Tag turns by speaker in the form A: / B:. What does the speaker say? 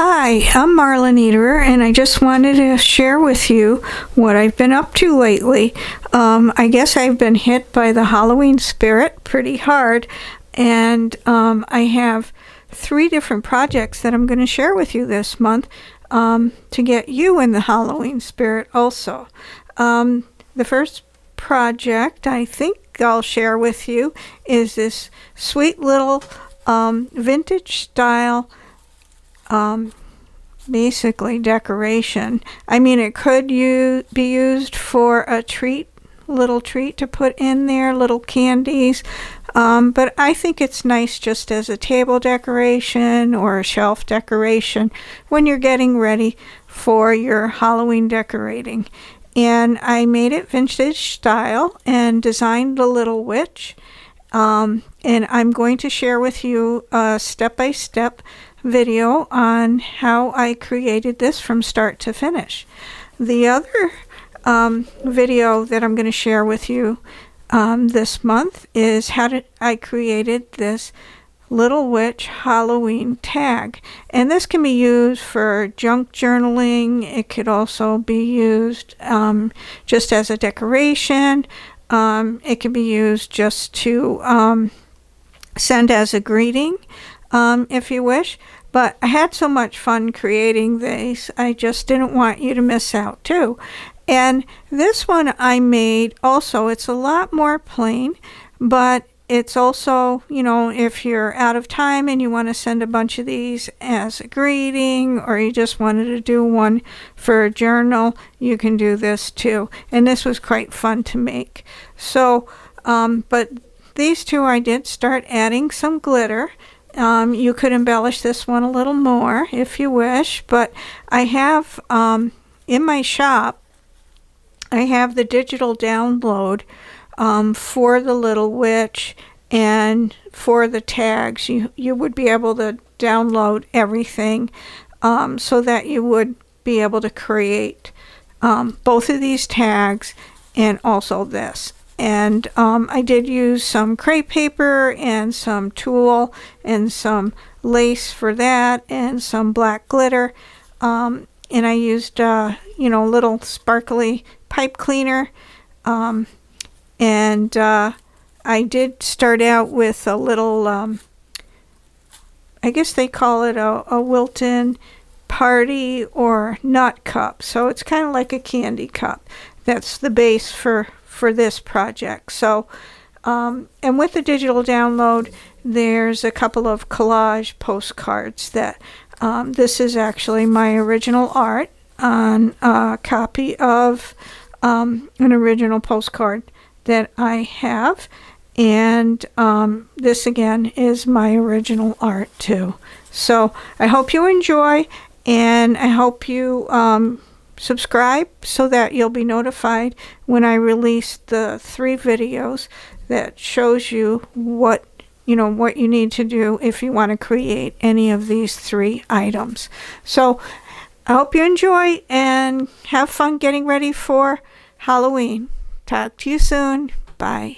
A: Hi, I'm Marla L.Niederer, and I just wanted to share with you what I've been up to lately. I guess I've been hit by the Halloween spirit pretty hard, and I have 3 different projects that I'm going to share with you this month to get you in the Halloween spirit also. The first project I think I'll share with you is this sweet little vintage style basically decoration. I mean, it could be used for a little treat to put in there, little candies, but I think it's nice just as a table decoration or a shelf decoration when you're getting ready for your Halloween decorating. And I made it vintage style and designed the little witch, and I'm going to share with you a step-by-step video on how I created this from start to finish. The other video that I'm going to share with you this month is how I created this little witch Halloween tag, and this can be used for junk journaling. It could also be used just as a decoration. It can be used just to send as a greeting if you wish. But I had so much fun creating these, I just didn't want you to miss out too. And this one I made also, it's a lot more plain, but it's also, you know, if you're out of time and you want to send a bunch of these as a greeting, or you just wanted to do one for a journal, you can do this too. And this was quite fun to make. So, but these two I did start adding some glitter. You could embellish this one a little more if you wish, but I have in my shop, I have the digital download for the little witch and for the tags. You would be able to download everything so that you would be able to create both of these tags and also this. And I did use some crepe paper and some tulle and some lace for that and some black glitter. And I used, little sparkly pipe cleaner. And I did start out with a little, I guess they call it a Wilton party or nut cup. So it's kind of like a candy cup. That's the base for this project. So and with the digital download, there's a couple of collage postcards that this is actually my original art on a copy of an original postcard that I have, and this again is my original art too. So I hope you enjoy, and I hope you subscribe so that you'll be notified when I release the 3 videos that shows you what you need to do if you want to create any of these 3 items. So I hope you enjoy and have fun getting ready for Halloween. Talk to you soon. Bye.